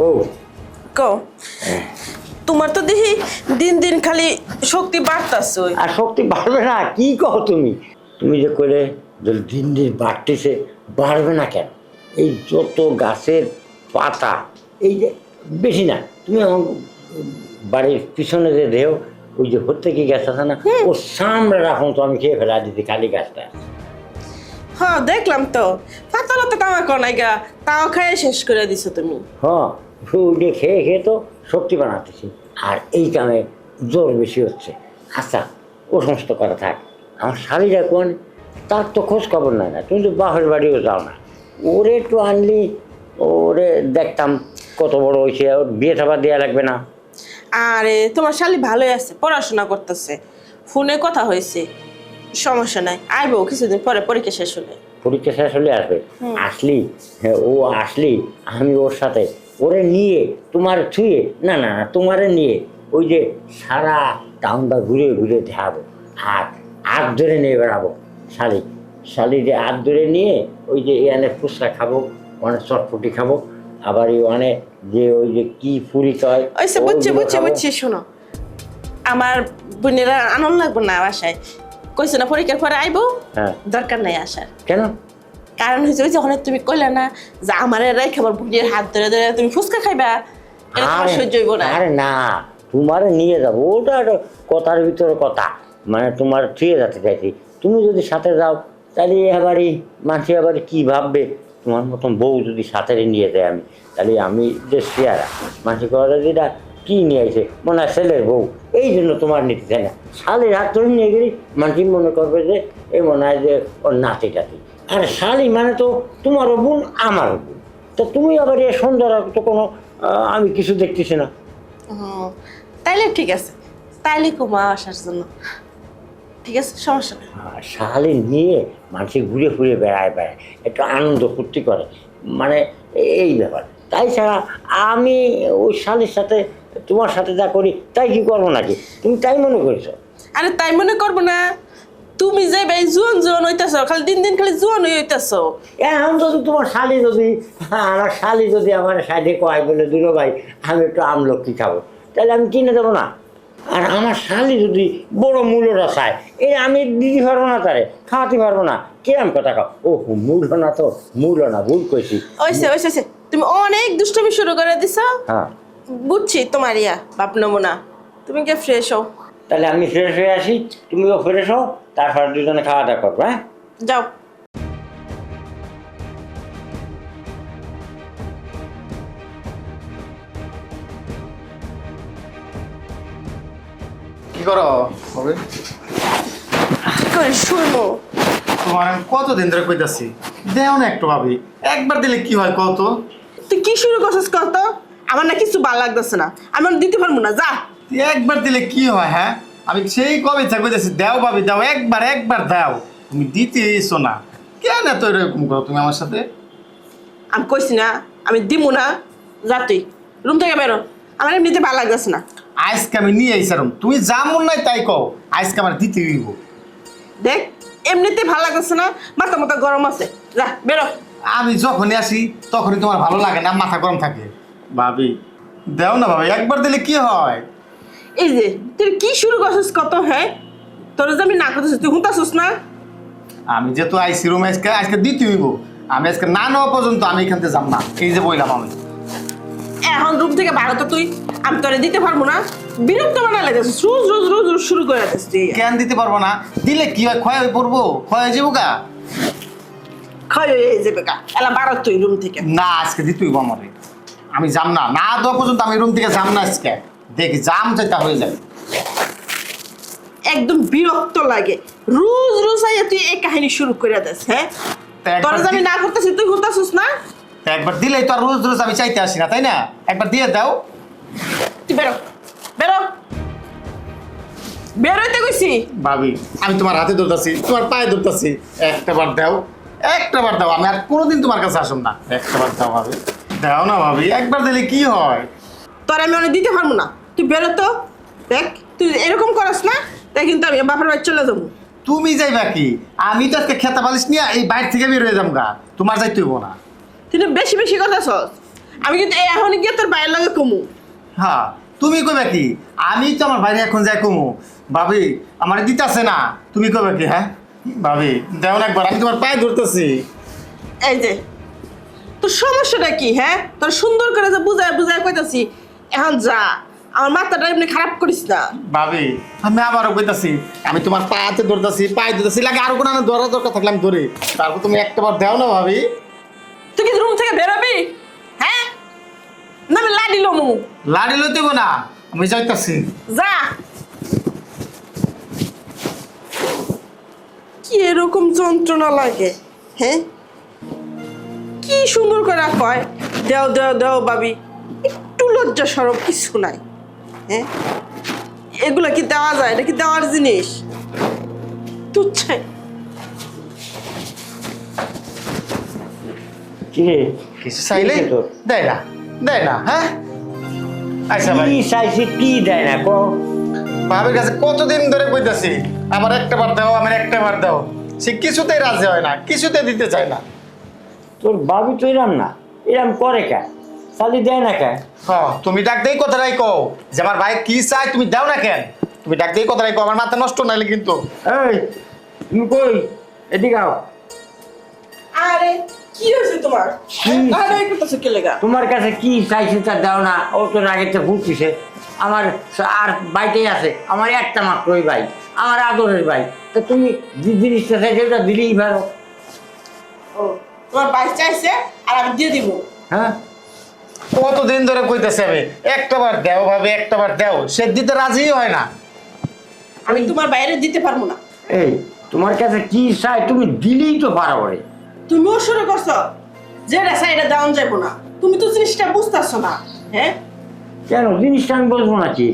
বউ কও তোমার তো দেখি দিন দিন খালি শক্তি বাড়তাছে। আর শক্তি বাড়বে না কি কও তুমি? তুমি যে করে দিন দিন বাড়তেছে, বাড়বে না কেন? এই যত গাছের পাতা, এই যে বেশি না, তুমি আমার বাড়ির পিছনে যে দেও, ওই যে হতে কি গাছ আছে না, ও সামনে রাখুন তো আমি খেয়ে ফেলা দিতে খালি গাছটা। হ্যাঁ দেখলাম তো, পাতালা তো কামা কনাই গা, তাও খাইয়ে শেষ করে দিছো তুমি। হ্যাঁ, ওইটা খেয়ে খেয়ে তো শক্তি বানাতেছি, আর এই কামে জোর বেশি হচ্ছে। আচ্ছা, ও সমস্ত কথা থাক। আমার শালিরা কোন, তার তো খোঁজ খবর নাই না, তুমি তো বাপের বাড়িও যাও না। ওরে একটু আনলি, ওরে দেখতাম কত বড় হয়েছে, ওর বিয়ে থাবা দেওয়া লাগবে না? আরে তোমার শালি ভালোই আছে, পড়াশোনা করতেছে, ফোনে কথা হয়েছে, সমস্যা নাই। আইবো কিছুদিন পরে, পরীক্ষা শেষ হলে। পরীক্ষা শেষ হলে আসবে। আসলি, হ্যাঁ, ও আসলি আমি ওর সাথে ওরে নিয়ে তোমার ছুঁয়ে, না না না, তোমারে নিয়ে ওই যে সারা টাউনটা ঘুরে ঘুরে দেখাবো, আর আগ ধরে নিয়ে বেড়াবো। শালি যে আগ ধরে নিয়ে ওই যে এখানে ফুচকা খাবো, অনেক চটপটি খাবো, আবার অনেক যে ওই যে কি ফুরি কয়, বুঝছি। শোনো, আমার বোনেরা আনন্দ লাগবে না বাসায়, কইছো না পরীক্ষার পরে আইবো। হ্যাঁ, দরকার নাই আসার। কেন? কারণ হয়েছে ওই যখন তুমি কইলে না যে আমার রাই খাবার বোনের হাত ধরে ধরে তুমি ফুচকা খাইবা, এটা তোমার সহ্য হইব না। আরে না, তোমার নিয়ে যাবো, ওটা একটা কথার ভিতরে কথা, মানে তোমার ছুঁয়ে যেতে চাইছি। তুমি যদি সাথে যাও তাহলে এবারই মানুষ এবারে কি ভাববে? তোমার মতন বউ যদি সাথে নিয়ে যায় আমি, তাহলে আমি যে চেয়ারা মানুষ কথা যেটা কি নিয়ে আসে, মনে হয় ছেলের বউ, এই জন্য তোমার নিতে চাই না। শালির হাত ধরে নিয়ে গেলে মানুষ মনে করবে যে এই মনে হয় যে ওর নাতি টাতি। আর শালি মানে তো তোমারও বোন, আমারও বোন। তো তুমি আবার এ সুন্দর তো কোনো আমি কিছু দেখতেছি না। তাইলে ঠিক আছে, তাইলে কুমা আসার জন্য ঠিক আছে, সমস্যা নেই। শালি নিয়ে মানুষ ঘুরে ঘুরে বেড়ায় একটু আনন্দ ফুর্তি করে, মানে এই ব্যাপার। তাই ছাড়া আমি ওই শালির সাথে তোমার সাথে যা করি তাই কি করবো নাকি? তুমি তাই মনে করেছো? আরে তাই মনে করবো না, তুমি যে ভাই জোয়ান হইতেছ, খালি দিন দিন খালি জোয়ান হইতেছ। এখন যদি তোমার শালি যদি, আমার শালি যদি আমার সাইডে কয় বলে দুটো ভাই আমি একটু আমলকি খাবো, তাহলে আমি কিনে দেবো না? আর আমার শালি যদি বড় মূল্যটা চায়, এই আমি দিতে পারবো না, তারে খাওয়াতে পারবো না। কিরম কথা খাও? ও মূল্য না, তো মূল্য না, ভুল কইছি। ওইসে তুমি অনেক দুষ্টমি শুরু করে দিছ। হ্যাঁ, বুঝছি তোমার বাপ নমুনা। তুমি কে ফ্রেশ হও। তাহলে আমি ফ্রেশ হয়ে আসি, তুমিও ফ্রেশ হও, তারপর দুজনে খাওয়া দাওয়া করবো। হ্যাঁ, যাও। কি করো হবে? কি করে শুনবো? তোমার আমি কতদিন ধরে কইতাছি দেও না একটু ভাবি, একবার দিলে কি হয় কত? তুই কি শুরু করছিস কত? আমার না কিছু ভালো লাগতেছে না, আমি দিতে পারবো না, যা। একবার দিলে কি হয়? হ্যাঁ, আমি সেই কবে থেকে কইতাছি দেও ভাবি দাও, একবার দাও, তুমি দিতে এসো না কেন? এত এরকম করো তুমি আমার সাথে? আমি কইছি না আমি দিব না, যা তুই রুম থেকে বেরো, আমার এমনিতে ভালো লাগতেছে না। আজকে আমি নিয়ে আইসারম, তুমি যা মন নাই তাই কও, আজকে আমার দিতে হইব। দেখ এমনিতে ভালো লাগতেছে না, মাথা মাথা গরম আছে, যা বেরো। আমি যখনই আসি তখনই তোমার ভালো লাগে না, মাথা গরম থাকে। ভাবি দেও না ভাবি, একবার দিলে কি হয়? এই যে তুই কি শুরু করছিস কত? হ্যাঁ, তোর যে আমি না করতেছি তুই হুঁতাছিস না। আমি যেহেতু আইসি রুমে আজকে দিতে হইব, আমি আজকে না নেওয়া পর্যন্ত আমি এখান থেকে যাব না, এই যে বললাম আমি। এখন রুম থেকে বাইরে তো তুই, আমি তোরে দিতে পারবো না, বিরক্ত বানা লাগতেছিস, রোজ রোজ রোজ রোজ শুরু করে দিস তুই। কেন দিতে পারবো না? দিলে কি হয়? ক্ষয় হয়ে পড়বো, ক্ষয় হয়ে যাবো গা। ক্ষয় হয়ে যাবে গা, এলা বারো তুই রুম থেকে। না, আজকে দিতে হইব আমারে, আমি যাম না, না দেওয়া পর্যন্ত আমি রুম থেকে যাম না আজকে। দেখি জাম যেটা হয়ে যায়। একদম বিরক্ত লাগে, রোজ রোজ আইয়া তুই এই কাহিনী শুরু করে দিস। হ্যাঁ, তোরা যে আমি না করতেছি তুই হুঁতাছিস না। একবার দিলেই তো আর রোজ রোজ আমি চাইতে আসি না, তাই না? একবার দিয়ে দাও। তুই বেরো বেরো, বেরোইতে কইছি। ভাবি আমি তোমার হাতে ধরতেছি, তোমার পায়ে ধরতেছি, একটা বার দাও, একটা বার দাও, আমি আর কোনোদিন তোমার কাছে আসুন না। একটা বার দাও ভাবি, দাও না ভাবি, একবার দিলে কি হয়? তোর আমি অনেক দিতে পারবো না, তুই বেরো তো। দেখ তুই এরকম করস না, তাই কিন্তু আমি বাপের বাড়ি চলে যাবো। তুমি যাইবা কি? আমি তো আজকে খেতে পালিস নিয়ে এই বাইরে থেকে বের হয়ে যাবো গা, তোমার যাইতে হইব না। তুই বেশি বেশি কথা সস, আমি কিন্তু এখন গিয়ে তোর বাইরের লাগে কমু। হ্যাঁ তুমি কবে কি? আমি তো আমার বাইরে এখন যাই কমু। ভাবি আমার দিতেছে না, তুমি কবে কি? হ্যাঁ ভাবি দেও না একবার, আমি তোমার পায়ে ধরতেছি। এই যে তোর সমস্যাটা কি? হ্যাঁ, তোর সুন্দর করে যে বুঝায় বুঝায় কইতাছি, এখন যা, আমার মাথাটা এমনি খারাপ করিস না। ভাবি আমি আবারও কইতাছি, আমি তোমার পায়ে ধরতেছি, পায়ে ধরতেছি, লাগে আরো কোনো ধরার দরকার থাকলে আমি ধরি, তারপর তুমি একটাবার দেও না ভাবি। তুই কি রুম থেকে বেরোবি? হ্যাঁ, না আমি লাডি লমু। লাড়ি লইতেব না, আমি যাইতাছি। যা। কি এরকম যন্ত্রণা লাগে? হ্যাঁ, কি সুন্দর করে কয়, দেও দেও দেও ভাবি, একটু লজ্জা সরব কিছু নাই। হ্যাঁ, এগুলা কি দেওয়া যায়? এটা কি দেওয়ার জিনিস? তুচ্ছ। কি রে? কিছু চাইলে কি তোর? দেয় না, দেয় না। হ্যাঁ আচ্ছা ভাই, কি চাইছি কি দেয় না কো? ভাবির কাছে কতদিন ধরে কইতাছি আমার একটাবার দাও, আমার একটাবার দাও, সে কিছুতেই রাজি হয় না, কিছুতে দিতে চায় না। তোর বাবি তো এরাম না, এরাম করে কে? খালি দেয় না কে? হ্যাঁ তুমি ডাক দেই কথাটাই কও যে আমার ভাই কি চাই, তুমি দাও না কেন? তুমি ডাক দেই কথাটাই কও, আমার মাথা নষ্ট নাইলে কিন্তু। এই তুমি কই? এদিকে আও। আরে কি হয়েছে তোমার? কি? আরে কইতাছ কি লাগা? তোমার কাছে কি চাইছে তা দাও না, ও তো আগেতে ভুলতিছে। আমার আর বাইটাই আছে, আমার একটা মাত্রই ভাই, আমার আদরের ভাই। তো তুমি যে জিনিসটা চাইছে ওটা দিলেই পারো। ও, তোমার বাইক চাইছে আর আমি দিয়ে দিব। হ্যাঁ, কতদিন ধরে কইতেছি আমি একটাবার দাও ভাবে, একটাবার দাও, সে দিতে রাজি হয় না। আমি তোমার বাইরে দিতে পারবো না। এই তোমার কাছে কি চাই তুমি দিলেই তো পারো রে। তুমিও শুরু করছো, যেটা চাই এটা দেওয়া যাবো না। তুমি তো জিনিসটা বুঝতেছো না। হ্যাঁ, কেন জিনিসটা আমি বলবো না কি?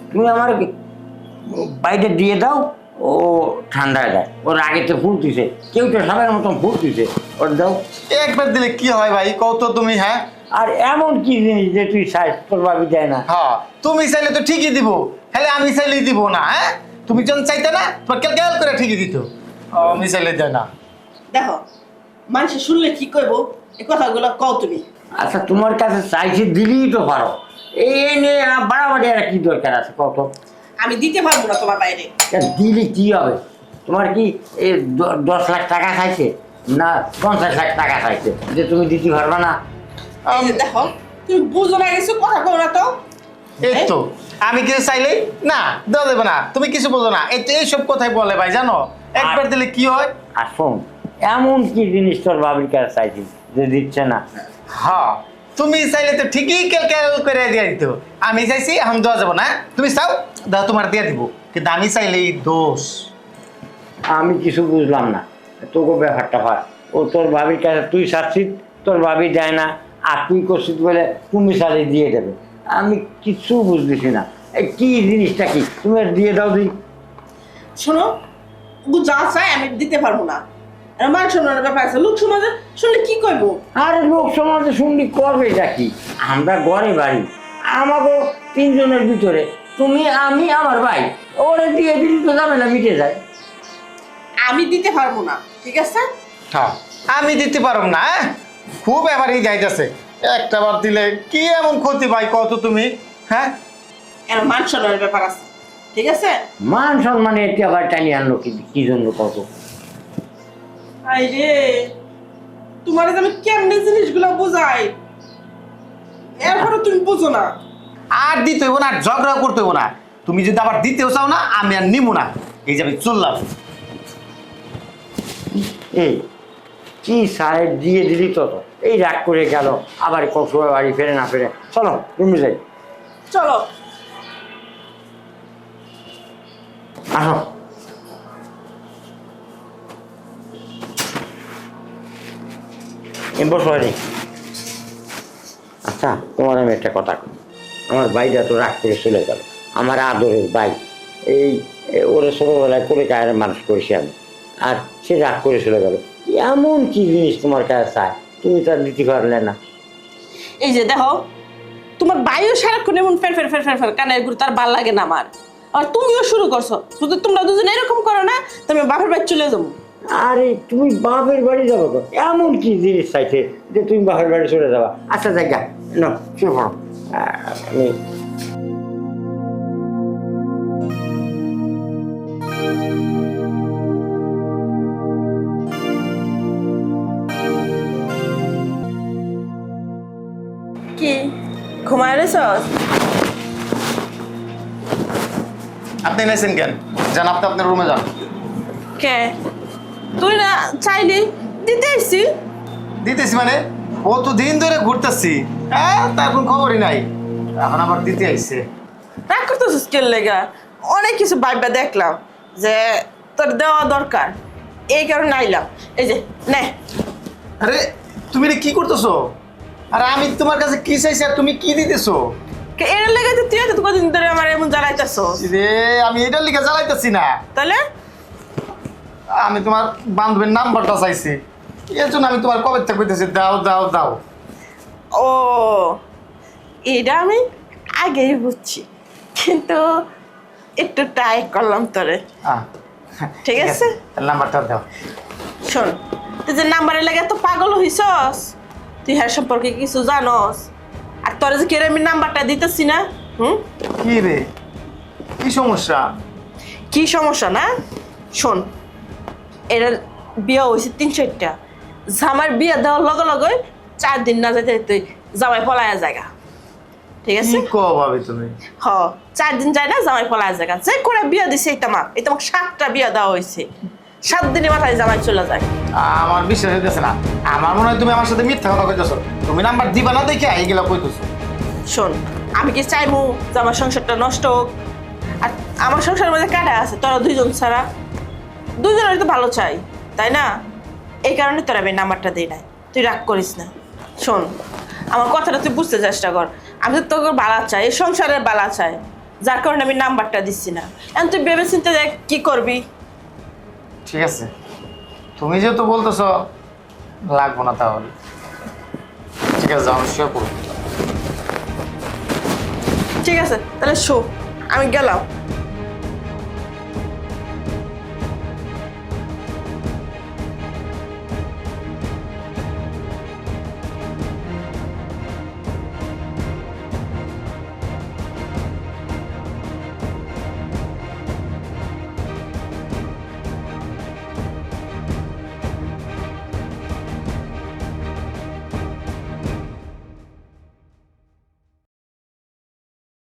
তুমি আমার বাইরে দিয়ে দাও, ও ঠান্ডায় দেয়, ওর আগে তো ফুলতিছে, কেউ তো সবার মতন ফুলতিছে, ওর দাও। একবার দিলে কি হয় ভাই কও তো তুমি? হ্যাঁ আর এমন কি জিনিস যে তুই চাই তোর ভাবি দেয় না? হ্যাঁ তুমি চাইলে তো ঠিকই দিব, হ্যাঁ আমি চাইলেই দিব না। হ্যাঁ তুমি যখন চাইতে না, তোমার কেল কেল করে ঠিকই দিত। আমি চাইলে দেয় না। দেখো মানুষ শুনলে কি কইবো, এই কথাগুলো কও তুমি। আচ্ছা তোমার কাছে চাইছে দিলেই তো পারো, এই নিয়ে বাড়াবাড়ি আর কি দরকার আছে কত? আমি দিতে পারবো না তোমার বাইরে। দিলে কি হবে? তোমার কি এই 10 লাখ টাকা চাইছে না 50 লাখ টাকা চাইছে যে তুমি দিতে পারবে না? এই যে দেখো, তুমি বুঝো না কিছু, কথা কও না তো। এই তো আমি কিছু চাইলেই না দেওয়া দেবে না, তুমি কিছু বোঝো না, এই তো এইসব কথাই বলে ভাই জানো। একবার দিলে কি হয়? আর শোন, এমন কি জিনিস তোর বাবির কাছে চাইছি যে দিচ্ছে না? হ্যাঁ তুমি চাইলে তো ঠিকই কেল কেল করে দিয়ে দিত, আমি চাইছি এখন দেওয়া যাবো না। তুমি চাও দাও, তোমার দিয়ে দিব, কিন্তু আমি চাইলেই দোষ। আমি কিছু বুঝলাম না তোকে ব্যাপারটা হয়। ও তোর বাবির কাছে তুই চাচ্ছিস, তোর বাবি দেয় না, আর তুই করছিস বলে তুমি চালিয়ে দিয়ে দেবে। আমি কিছু বুঝতেছি না, এই কি জিনিসটা কি? তুমি আর দিয়ে দাও দিই। শোনো, ও যা চাই আমি দিতে পারবো না। আর মান সম্মানের ব্যাপার আছে, লোক সমাজে শুনলে কি কইবো? আরে লোক সমাজে শুনলি করবে এটা কি? আমরা ঘরে বাড়ি, আমাকেও 3 জনের ভিতরে তুমি আমি আমার ভাই, ওরে দিয়ে দিলি তো ঝামেলা মিটে যায়। আমি দিতে পারবো না, ঠিক আছে? হ্যাঁ আমি দিতে পারব না। হ্যাঁ খুব এবারই যাইতেছে, একটা বার দিলে কি এমন ক্ষতি ভাই কত তুমি? হ্যাঁ এর মান সম্মানের ব্যাপার আছে, ঠিক আছে? মান সম্মানে একটু আবার টানি আনলো কি জন্য কত? আই রে, তোমার আমি কেমনে জিনিসগুলো বোঝাই, এরপরে তুমি বুঝো না। আর দিতে হইব না, আর ঝগড়া করতে হইব না। তুমি যদি আবার দিতেও চাও না, আমি আর নিব না। এই যে আমি চললাম। এই কি সাহেব দিয়ে দিলি তো, এই রাগ করে গেল, আবার কৌশল বাড়ি ফেরে না ফেরে। চলো তুমি যাই, চলো। আসো। বসো। আচ্ছা তোমার আমি একটা কথা কই, আমার ভাইটা তো রাগ করে চলে গেল, আমার আদরের ভাই। এই ওরা ছোটবেলায় করে কায়ের মানুষ করেছি আমি, আর সে রাগ করে চলে গেল। এমন কি জিনিস তোমার কাছে চায় তুমি তার দিতে পারলে না? এই যে দেখো, তোমার ভাইও সারাক্ষণ এমন ফের ফের ফের ফের ফের কানের ঘুরে, তার ভাল লাগে না আমার। আর তুমিও শুরু করছো, যদি তোমরা দুজন এরকম করো না, তুমি বাপের বাড়ি চলে যাবো। আরে তুমি বাপের বাড়ি যাবো তো? এমন কি জিনিস চাইছে যে তুমি বাপের বাড়ি চলে যাবা? আচ্ছা জায়গা না শুয়ে পড়ো। আমি কি ঘুমায় রেছস? আপনি এনেছেন কেন? যান, আপনি আপনার রুমে যান। কে তুই না চাইলি দিতে আসছি? দিতেছি মানে কত দিন ধরে ঘুরতেছি, হ্যাঁ, তার কোনো খবরই নাই, এখন আবার দিতে আইছে। রাগ করতেছিস কেন লেগা? অনেক কিছু ভাইবা দেখলাম যে তোর দেওয়া দরকার, এই কারণে আইলাম। এই যে নে। আরে তুমি এটা কি করতেছো? আরে আমি তোমার কাছে কি চাইছি আর তুমি কি দিতেছো? এর লেগে তুই এত কদিন ধরে আমার এমন জ্বালাইতেছস? রে আমি এটার লিখে জ্বালাইতেছি না, তাহলে আমি তোমার বান্ধবীর নাম্বারটা চাইছি, এর জন্য আমি তোমার কবে থেকে কইতেছি দাও দাও দাও। ও এটা আমি আগেই বুঝছি, কিন্তু একটু ট্রাই করলাম তোরে। আহ, ঠিক আছে। নাম্বারটা দাও। শোন, তুই যে নাম্বারের লাগে এত পাগল হইছস, তুই হ্যার সম্পর্কে কিছু জানস? আর তোর যে কেরে আমি নাম্বারটা দিতেছি না, কি রে, কি সমস্যা? কি সমস্যা না? শোন, এটার বিয়ে হয়েছে 3-4টা, জামার বিয়ে দেওয়ার লগে লগে 4 দিন না যেতে তুই জামাই পলায়া জায়গা। ঠিক আছে? কি কও ভাবি তুমি? 4 দিন যায় না জামাই পলায়া জায়গা। যে করে বিয়ে দিছে এই তোমার 7টা বিয়ে দেওয়া হয়েছে, 7 দিনের মাথায় জামাই চলে যায়। আমার বিশ্বাস হইতেছে না, আমার মনে হয় তুমি আমার সাথে মিথ্যা কথা কইতেছো। তুমি নাম্বার দিবা না দেখে এইগুলা কইতেছো। শোন, আমি কি চাইবো যে আমার সংসারটা নষ্ট হোক? আর আমার সংসারের মধ্যে কাটা আছে তোরা 2জন ছাড়া, 2জনের তো ভালো চাই, তাই না? এই কারণে তোরা আমি নাম্বারটা দিই নাই। তুই রাগ করিস না। শোন, আমার কথাটা তুই বুঝতে চেষ্টা কর। আমি তো তোকে বালা চাই, এই সংসারের বালা চাই, যার কারণে আমি নাম্বারটা দিচ্ছি না। এখন তুই ভেবে চিন্তে দেখ কি করবি। ঠিক আছে, তুমি যেহেতু বলতেছো লাগবো না তাহলে ঠিক আছে, যাও শুয়ে পড়ো। ঠিক আছে, তাহলে শো, আমি গেলাম।